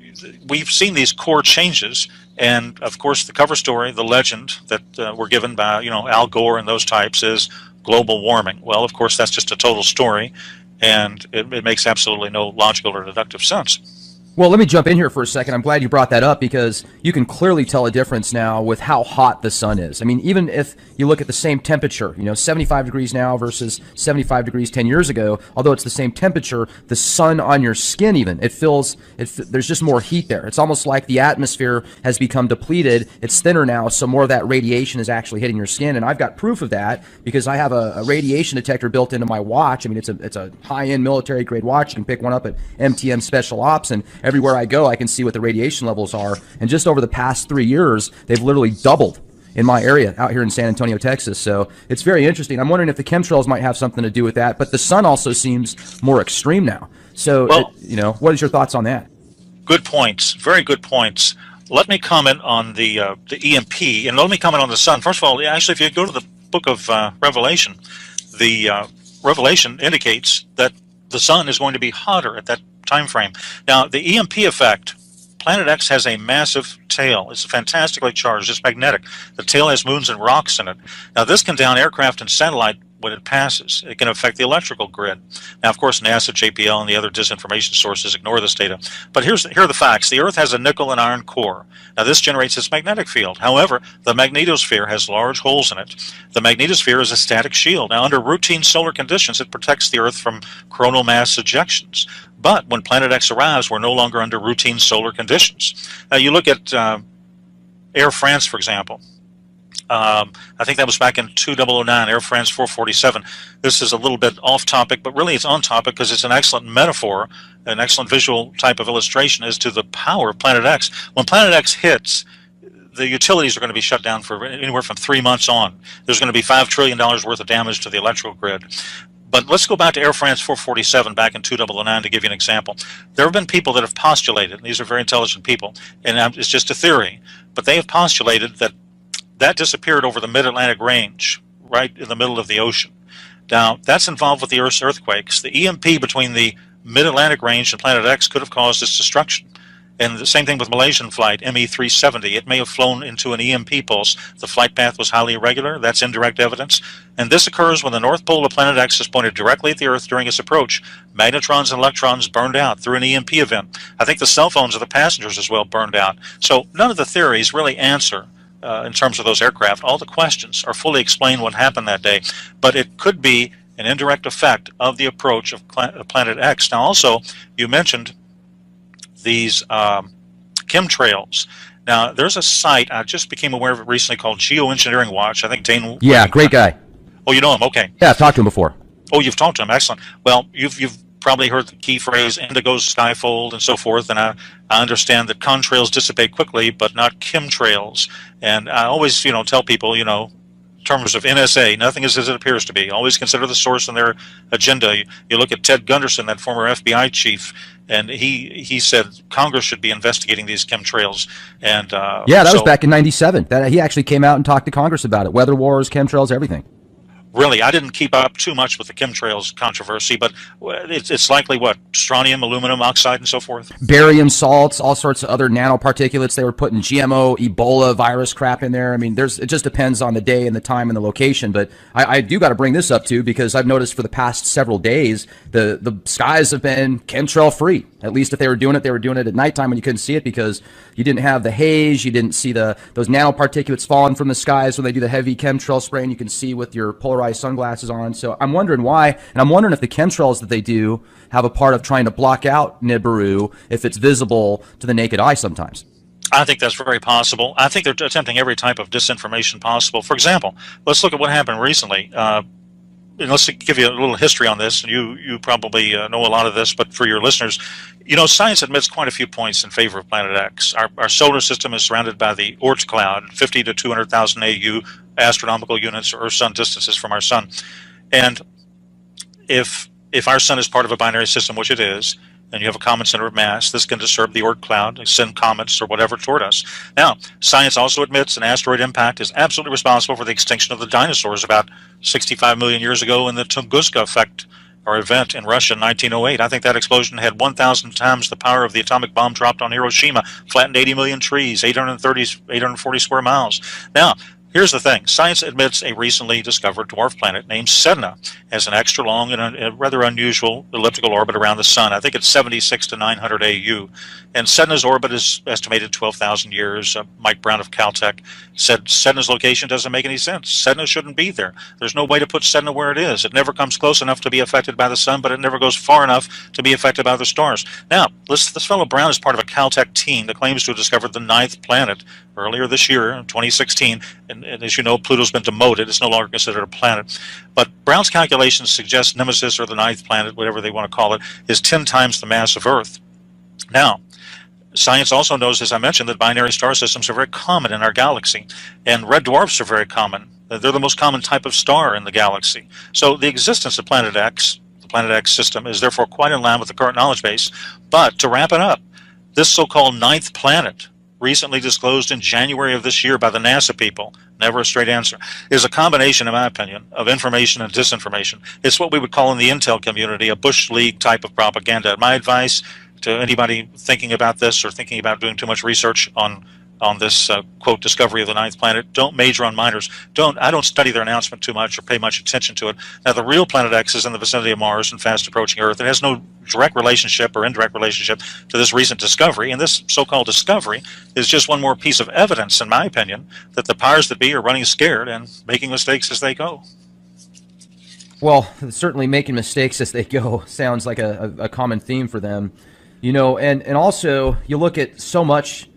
we've seen these core changes, and of course the cover story, the legend that we're given by Al Gore and those types is global warming. Well, of course that's just a total story, and it makes absolutely no logical or deductive sense. Well, let me jump in here for a second. I'm glad you brought that up because you can clearly tell a difference now with how hot the sun is. I mean, even if you look at the same temperature, 75 degrees now versus 75 degrees 10 years ago, although it's the same temperature, the sun on your skin even, there's just more heat there. It's almost like the atmosphere has become depleted. It's thinner now, so more of that radiation is actually hitting your skin. And I've got proof of that because I have a radiation detector built into my watch. I mean, it's a high-end military-grade watch. You can pick one up at MTM Special Ops, and everywhere I go, I can see what the radiation levels are. And just over the past 3 years, they've literally doubled in my area out here in San Antonio, Texas. So it's very interesting. I'm wondering if the chemtrails might have something to do with that. But the sun also seems more extreme now. So, what is your thoughts on that? Good points. Very good points. Let me comment on the EMP, and let me comment on the sun. First of all, actually, if you go to the book of Revelation, the Revelation indicates that the sun is going to be hotter at that time frame. Now, the EMP effect, Planet X has a massive tail. It's fantastically charged. It's magnetic. The tail has moons and rocks in it. Now, this can down aircraft and satellite when it passes. It can affect the electrical grid. Now, of course, NASA, JPL, and the other disinformation sources ignore this data. But here are the facts. The Earth has a nickel and iron core. Now, this generates its magnetic field. However, the magnetosphere has large holes in it. The magnetosphere is a static shield. Now, under routine solar conditions, it protects the Earth from coronal mass ejections. But when Planet X arrives, we're no longer under routine solar conditions. Now, you look at Air France, for example. I think that was back in 2009, Air France 447. This is a little bit off topic, but really it's on topic because it's an excellent metaphor, an excellent visual type of illustration as to the power of Planet X. When Planet X hits, the utilities are going to be shut down for anywhere from 3 months on. There's going to be $5 trillion worth of damage to the electrical grid. But let's go back to Air France 447 back in 2009 to give you an example. There have been people that have postulated, and these are very intelligent people, and it's just a theory, but they have postulated that disappeared over the mid-Atlantic range, right in the middle of the ocean. Now, that's involved with the Earth's earthquakes. The EMP between the mid-Atlantic range and Planet X could have caused its destruction. And the same thing with Malaysian flight, ME370. It may have flown into an EMP pulse. The flight path was highly irregular. That's indirect evidence. And this occurs when the North Pole of Planet X is pointed directly at the Earth during its approach. Magnetrons and electrons burned out through an EMP event. I think the cell phones of the passengers as well burned out. So none of the theories really answer in terms of those aircraft. All the questions are fully explained what happened that day, but it could be an indirect effect of the approach of Planet X. Now, also, you mentioned these chemtrails. Now, there's a site, I just became aware of it recently, called Geoengineering Watch. I think Dane... Yeah, great guy. Oh, you know him? Okay. Yeah, I've talked to him before. Oh, you've talked to him. Excellent. Well, you've probably heard the key phrase, indigo's skyfold, and so forth, and I understand that contrails dissipate quickly, but not chemtrails. And I always, tell people, in terms of NSA, nothing is as it appears to be. Always consider the source and their agenda. You look at Ted Gunderson, that former FBI chief, and he said Congress should be investigating these chemtrails. And yeah, that was back in '97. That he actually came out and talked to Congress about it. Weather wars, chemtrails, everything. Really, I didn't keep up too much with the chemtrails controversy, but it's likely what? Strontium, aluminum oxide, and so forth? Barium salts, all sorts of other nanoparticulates. They were putting GMO, Ebola virus crap in there. I mean, it just depends on the day and the time and the location. But I do got to bring this up, too, because I've noticed for the past several days, the skies have been chemtrail free. At least if they were doing it at nighttime when you couldn't see it because you didn't have the haze, you didn't see those nanoparticulates falling from the skies when they do the heavy chemtrail spray, and you can see with your polarized sunglasses on. So I'm wondering why, and I'm wondering if the chemtrails that they do have a part of trying to block out Nibiru if it's visible to the naked eye sometimes. I think that's very possible. I think they're attempting every type of disinformation possible. For example, let's look at what happened recently. And let's give you a little history on this. You probably know a lot of this, but for your listeners, science admits quite a few points in favor of Planet X. Our solar system is surrounded by the Oort cloud, 50 to 200,000 AU astronomical units, or Earth-Sun distances from our sun. And if our sun is part of a binary system, which it is, and you have a common center of mass, this can disturb the Oort cloud and send comets or whatever toward us. Now, science also admits an asteroid impact is absolutely responsible for the extinction of the dinosaurs about 65 million years ago, and the Tunguska effect or event in Russia in 1908. I think that explosion had 1,000 times the power of the atomic bomb dropped on Hiroshima, flattened 80 million trees, 840 square miles. Now, here's the thing. Science admits a recently discovered dwarf planet named Sedna has an extra long and a rather unusual elliptical orbit around the sun. I think it's 76 to 900 AU. And Sedna's orbit is estimated 12,000 years. Mike Brown of Caltech said Sedna's location doesn't make any sense. Sedna shouldn't be there. There's no way to put Sedna where it is. It never comes close enough to be affected by the sun, but it never goes far enough to be affected by the stars. Now, this fellow Brown is part of a Caltech team that claims to have discovered the ninth planet earlier this year, in 2016. And as you know, Pluto's been demoted. It's no longer considered a planet. But Brown's calculations suggest Nemesis, or the ninth planet, whatever they want to call it, is 10 times the mass of Earth. Now, science also knows, as I mentioned, that binary star systems are very common in our galaxy, and red dwarfs are very common. They're the most common type of star in the galaxy. So the existence of Planet X, the Planet X system, is therefore quite in line with the current knowledge base. But to wrap it up, this so-called ninth planet, recently disclosed in January of this year by the NASA people, never a straight answer, is a combination, in my opinion, of information and disinformation. It's what we would call in the intel community a Bush League type of propaganda. My advice to anybody thinking about this or thinking about doing too much research on this quote discovery of the ninth planet, don't major on minors. I don't study their announcement too much or pay much attention to it. Now, the real Planet X is in the vicinity of Mars and fast approaching Earth. It has no direct relationship or indirect relationship to this recent discovery, and this so-called discovery is just one more piece of evidence, in my opinion, that the powers that be are running scared and making mistakes as they go. Well, certainly making mistakes as they go sounds like a common theme for them. You know, and also you look at so much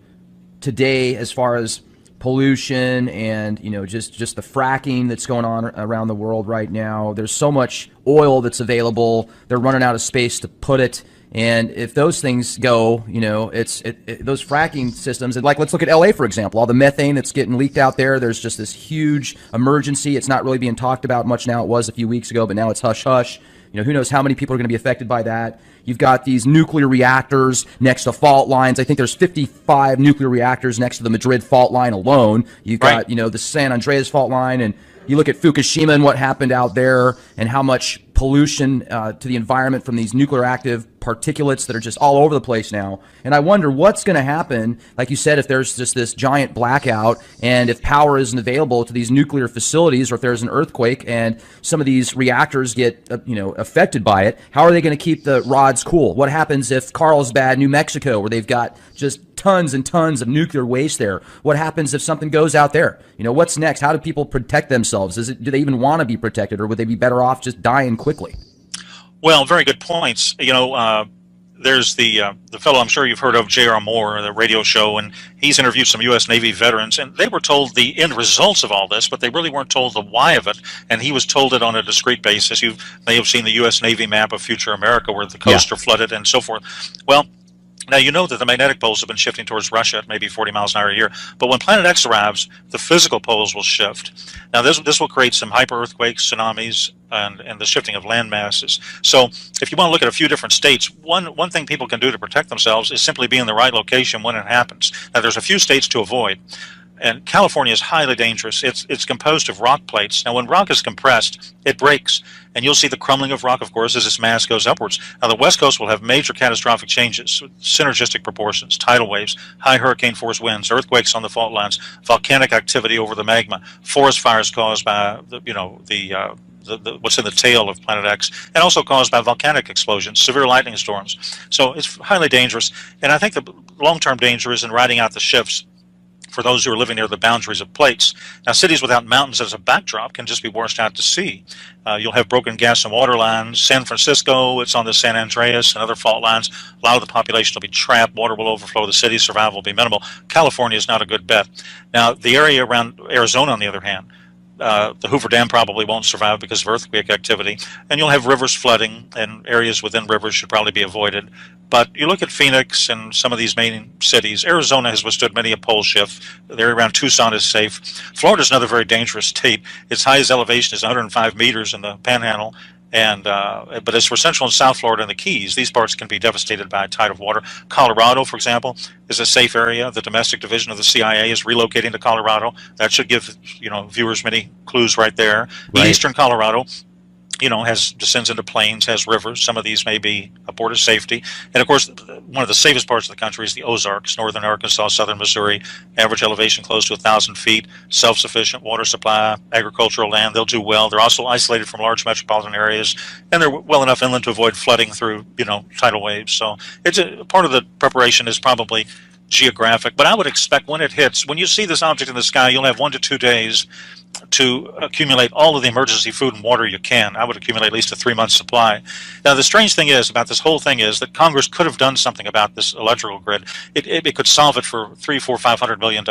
today as far as pollution and, you know, just the fracking that's going on around the world right now. There's so much oil that's available. They're running out of space to put it. And if those things go, you know, those fracking systems, and like, let's look at LA, for example, all the methane that's getting leaked out there. There's just this huge emergency. It's not really being talked about much now. It was a few weeks ago, but now it's hush hush. You know, who knows how many people are going to be affected by that. You've got these nuclear reactors next to fault lines. I think there's 55 nuclear reactors next to the Madrid fault line alone. You've got, right, you know, the San Andreas fault line, and you look at Fukushima and what happened out there and how much pollution to the environment from these nuclear active particulates that are just all over the place now. And I wonder what's going to happen, like you said, if there's just this giant blackout and if power isn't available to these nuclear facilities, or if there's an earthquake and some of these reactors get affected by it. How are they going to keep the rods cool? What happens if Carlsbad, New Mexico, where they've got just tons and tons of nuclear waste there? What happens if something goes out there? You know, what's next? How do people protect themselves? Do they even want to be protected, or would they be better off just dying quickly? Well, very good points. You know, there's the fellow I'm sure you've heard of, J.R. Moore, the radio show, and he's interviewed some U.S. Navy veterans, and they were told the end results of all this, but they really weren't told the why of it, and he was told it on a discrete basis. You may have seen the U.S. Navy map of future America where the coasts are flooded and so forth. Well, now, you know that the magnetic poles have been shifting towards Russia at maybe 40 miles an hour a year, but when Planet X arrives, the physical poles will shift. Now, this will create some hyper-earthquakes, tsunamis, and the shifting of land masses. So if you want to look at a few different states, one thing people can do to protect themselves is simply be in the right location when it happens. Now, there's a few states to avoid. And California is highly dangerous. It's composed of rock plates. Now, when rock is compressed, it breaks, and you'll see the crumbling of rock, of course, as its mass goes upwards. Now, the West Coast will have major catastrophic changes, synergistic proportions, tidal waves, high hurricane-force winds, earthquakes on the fault lines, volcanic activity over the magma, forest fires caused by what's in the tail of Planet X, and also caused by volcanic explosions, severe lightning storms. So it's highly dangerous, and I think the long-term danger is in riding out the shifts for those who are living near the boundaries of plates. Now, cities without mountains as a backdrop can just be washed out to sea. You'll have broken gas and water lines. San Francisco, it's on the San Andreas and other fault lines. A lot of the population will be trapped. Water will overflow the city. Survival will be minimal. California is not a good bet. Now, the area around Arizona, on the other hand, the Hoover Dam probably won't survive because of earthquake activity, and you'll have rivers flooding, and areas within rivers should probably be avoided. But you look at Phoenix and some of these main cities. Arizona has withstood many a pole shift. The area around Tucson is safe. Florida is another very dangerous state. Its highest elevation is 105 meters in the Panhandle. But as for Central and South Florida and the Keys, these parts can be devastated by a tide of water. Colorado, for example, is a safe area. The domestic division of the CIA is relocating to Colorado. That should give viewers many clues right there. Right. Eastern Colorado descends into plains, has rivers. Some of these may be a border safety. And of course, one of the safest parts of the country is the Ozarks, northern Arkansas, southern Missouri, average elevation close to 1,000 feet, self-sufficient water supply, agricultural land. They'll do well. They're also isolated from large metropolitan areas, and they're well enough inland to avoid flooding through, tidal waves. So it's part of the preparation is probably geographic. But I would expect when it hits, when you see this object in the sky, you'll have 1 to 2 days to accumulate all of the emergency food and water you can. I would accumulate at least a 3-month supply. Now, the strange thing is about this whole thing is that Congress could have done something about this electrical grid. It could solve it for $300, $400, $500 million.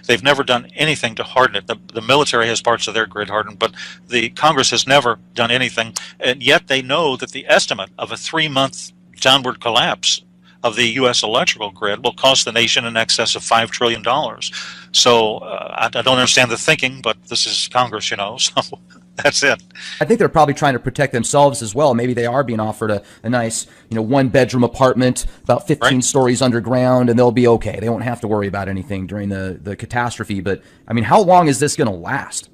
They've never done anything to harden it. The military has parts of their grid hardened, but the Congress has never done anything. And yet they know that the estimate of a 3-month downward collapse of the U.S. electrical grid will cost the nation in excess of $5 trillion. So I don't understand the thinking, but this is Congress, so that's it. I think they're probably trying to protect themselves as well. Maybe they are being offered a nice, 1-bedroom apartment about 15 stories underground, and they'll be okay. They won't have to worry about anything during the catastrophe. But, how long is this going to last?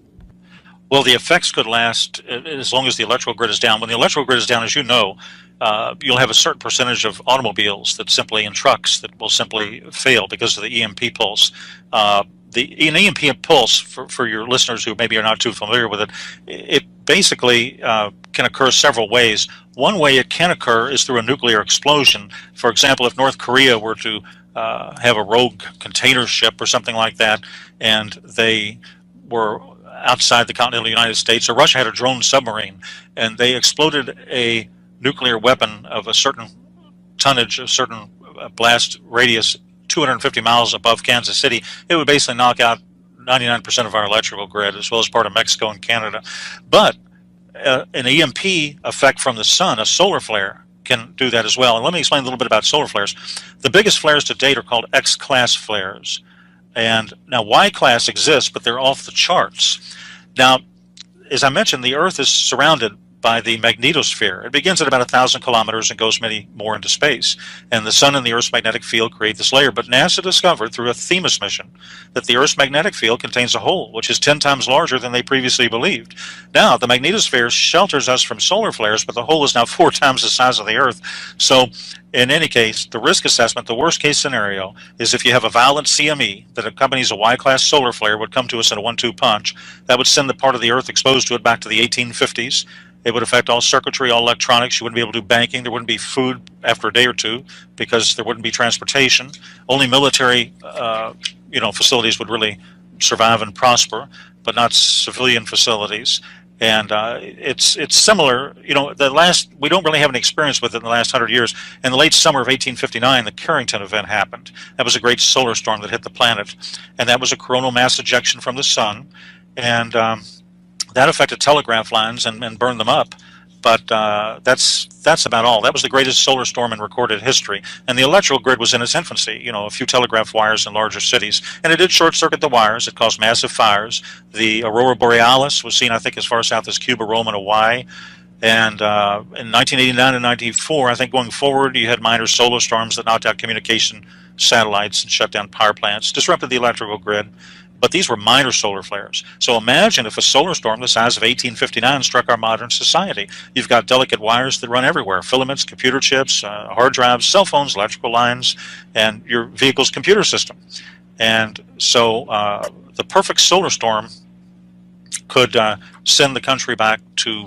Well, the effects could last as long as the electrical grid is down. When the electrical grid is down, as you know, you'll have a certain percentage of automobiles and trucks that will simply fail because of the EMP pulse. An EMP pulse, for your listeners who maybe are not too familiar with it, it basically can occur several ways. One way it can occur is through a nuclear explosion. For example, if North Korea were to have a rogue container ship or something like that, and they were outside the continental United States, or Russia had a drone submarine, and they exploded a nuclear weapon of a certain tonnage, a certain blast radius, 250 miles above Kansas City, it would basically knock out 99% of our electrical grid, as well as part of Mexico and Canada. But an EMP effect from the sun, a solar flare, can do that as well. And let me explain a little bit about solar flares. The biggest flares to date are called X-class flares. And now Y-class exists, but they're off the charts. Now, as I mentioned, the Earth is surrounded by the magnetosphere. It begins at about 1,000 kilometers and goes many more into space. And the sun and the Earth's magnetic field create this layer. But NASA discovered through a Themis mission that the Earth's magnetic field contains a hole, which is 10 times larger than they previously believed. Now, the magnetosphere shelters us from solar flares, but the hole is now 4 times the size of the Earth. So, in any case, the risk assessment, the worst case scenario, is if you have a violent CME that accompanies a Y-class solar flare, would come to us in a 1-2 punch. That would send the part of the Earth exposed to it back to the 1850s. It would affect all circuitry, all electronics. You wouldn't be able to do banking. There wouldn't be food after a day or two because there wouldn't be transportation. Only military, facilities would really survive and prosper, but not civilian facilities. And it's similar. We don't really have any experience with it in the last 100 years. In the late summer of 1859, the Carrington event happened. That was a great solar storm that hit the planet, and that was a coronal mass ejection from the sun, and that affected telegraph lines and burned them up. But that's about all. That was the greatest solar storm in recorded history. And the electrical grid was in its infancy, a few telegraph wires in larger cities. And it did short-circuit the wires. It caused massive fires. The aurora borealis was seen, I think, as far south as Cuba, Rome, and Hawaii. And in 1989 and 94, I think going forward, you had minor solar storms that knocked out communication satellites and shut down power plants, disrupted the electrical grid. But these were minor solar flares. So imagine if a solar storm the size of 1859 struck our modern society. You've got delicate wires that run everywhere, filaments, computer chips, hard drives, cell phones, electrical lines, and your vehicle's computer system. And so the perfect solar storm could send the country back to,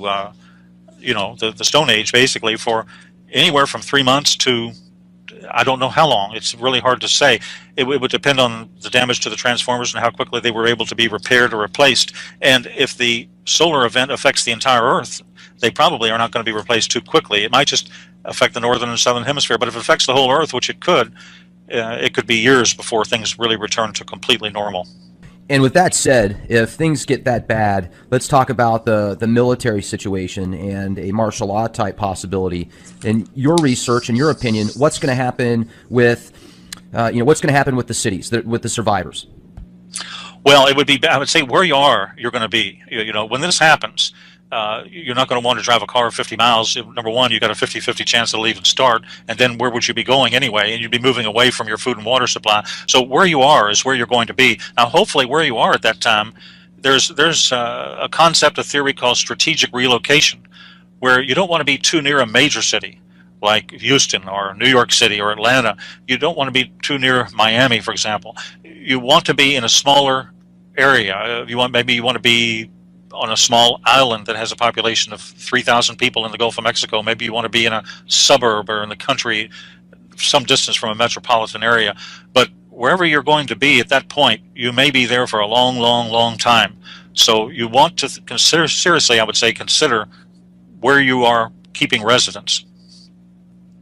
the Stone Age, basically, for anywhere from 3 months to I don't know how long. It's really hard to say. It would depend on the damage to the transformers and how quickly they were able to be repaired or replaced. And if the solar event affects the entire Earth, they probably are not going to be replaced too quickly. It might just affect the northern and southern hemisphere, but if it affects the whole Earth, which it could be years before things really return to completely normal. And with that said, if things get that bad, let's talk about the military situation and a martial law type possibility. In your research, in your opinion, what's going to happen with, what's going to happen with the cities, with the survivors? Well, I would say where you are, you're going to be. When this happens, you're not going to want to drive a car 50 miles. Number one, you got a 50-50 chance to leave and start, and then where would you be going anyway? And you'd be moving away from your food and water supply. So where you are is where you're going to be. Now, hopefully where you are at that time, there's a concept, a theory called strategic relocation. where you don't want to be too near a major city like Houston or New York City or Atlanta. You don't want to be too near Miami, for example. You want to be in a smaller area. Maybe you want to be on a small island that has a population of 3,000 people in the Gulf of Mexico. Maybe you want to be in a suburb or in the country, some distance from a metropolitan area. But wherever you're going to be at that point, you may be there for a long, long, long time. So you want to consider, seriously, I would say, consider where you are keeping residence.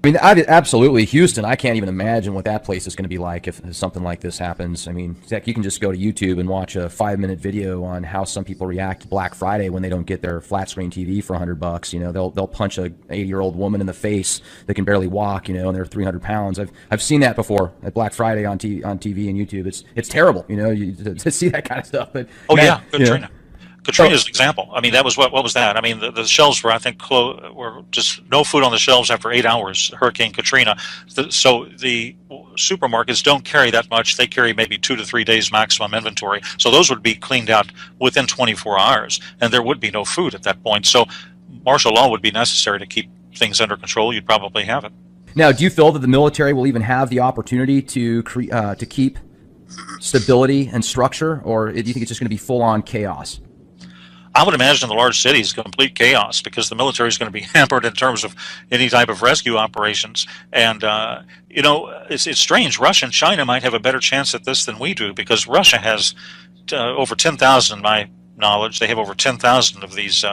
I mean, absolutely, Houston. I can't even imagine what that place is going to be like if something like this happens. I mean, Zach, you can just go to YouTube and watch a 5-minute video on how some people react to Black Friday when they don't get their flat screen TV for $100. You know, they'll punch a 80-year-old woman in the face that can barely walk. You know, and they're 300 pounds. I've seen that before at Black Friday on TV and YouTube. It's terrible. You know, to see that kind of stuff. But Katrina. Katrina's an example. I mean, that was what was that? I mean, the shelves were, I think, were just no food on the shelves after 8 hours. Hurricane Katrina. So the supermarkets don't carry that much. They carry maybe 2 to 3 days maximum inventory. So those would be cleaned out within 24 hours, and there would be no food at that point. So martial law would be necessary to keep things under control. You'd probably have it. Now, do you feel that the military will even have the opportunity to keep stability and structure, or do you think it's just going to be full-on chaos? I would imagine the large cities complete chaos because the military is going to be hampered in terms of any type of rescue operations. And, you know, it's strange. Russia and China might have a better chance at this than we do because Russia has over 10,000, in my knowledge. They have over 10,000 of these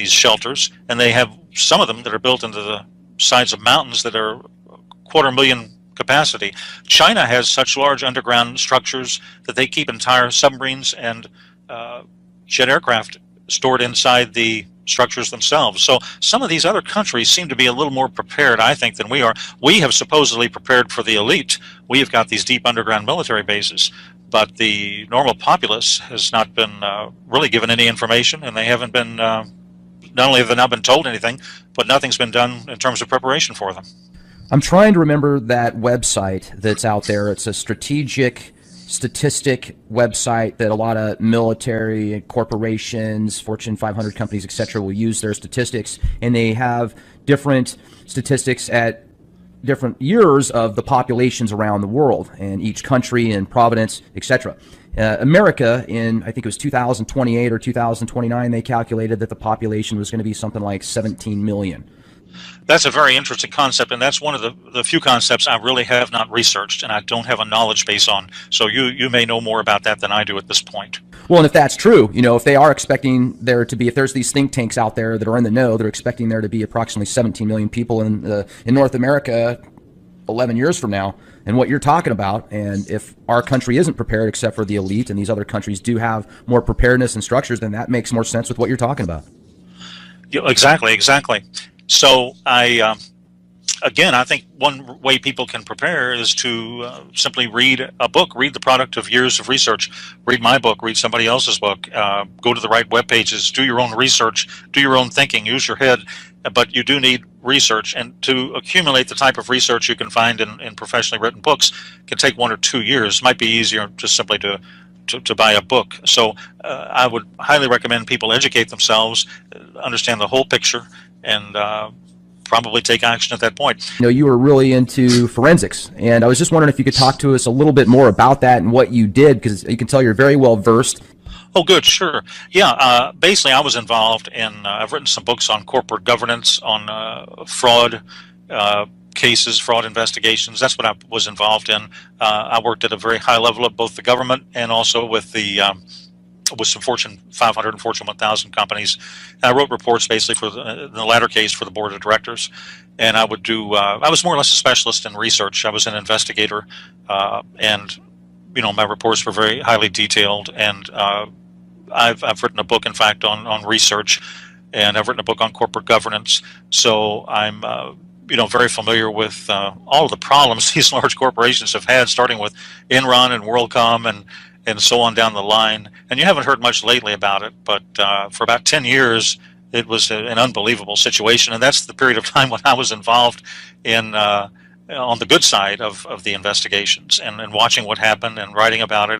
shelters, and they have some of them that are built into the sides of mountains that are 250,000 capacity. China has such large underground structures that they keep entire submarines and jet aircraft stored inside the structures themselves. So some of these other countries seem to be a little more prepared, I think, than we are. We have supposedly prepared for the elite. We have got these deep underground military bases, but the normal populace has not been really given any information, and they haven't been, not only have they not been told anything, but nothing's been done in terms of preparation for them. I'm trying to remember that website that's out there. It's a statistic website that a lot of military corporations, Fortune 500 companies, etc., will use their statistics, and they have different statistics at different years of the populations around the world and each country and province, etc. America, in I think it was 2028 or 2029, they calculated that the population was going to be something like 17 million. That's a very interesting concept, and that's one of the few concepts I really have not researched and I don't have a knowledge base on. So you may know more about that than I do at this point. Well, and if that's true, you know, if they are expecting there to be, if there's these think tanks out there that are in the know, they're expecting there to be approximately 17 million people in North America 11 years from now, and what you're talking about, and if our country isn't prepared except for the elite and these other countries do have more preparedness and structures, then that makes more sense with what you're talking about. Yeah, exactly. So again, I think one way people can prepare is to simply read a book, read the product of years of research, read my book, read somebody else's book, go to the right web pages, do your own research, do your own thinking, use your head, but you do need research, and to accumulate the type of research you can find in professionally written books can take 1 or 2 years. It might be easier just simply to buy a book. So I would highly recommend people educate themselves, understand the whole picture, and probably take action at that point. You know, you were really into forensics, and I was just wondering if you could talk to us a little bit more about that and what you did, because you can tell you're very well versed. Oh, good, sure. Yeah, basically I was involved in, I've written some books on corporate governance, on fraud cases, fraud investigations. That's what I was involved in. I worked at a very high level of both the government and also with some Fortune 500 and Fortune 1000 companies. And I wrote reports basically in the latter case for the board of directors. And I would do, I was more or less a specialist in research. I was an investigator, and, you know, my reports were very highly detailed. And I've written a book, in fact, on research, and I've written a book on corporate governance. So I'm, you know, very familiar with all of the problems these large corporations have had, starting with Enron and WorldCom and so on down the line. And you haven't heard much lately about it, but for about 10 years, it was an unbelievable situation. And that's the period of time when I was involved in on the good side of the investigations and watching what happened and writing about it.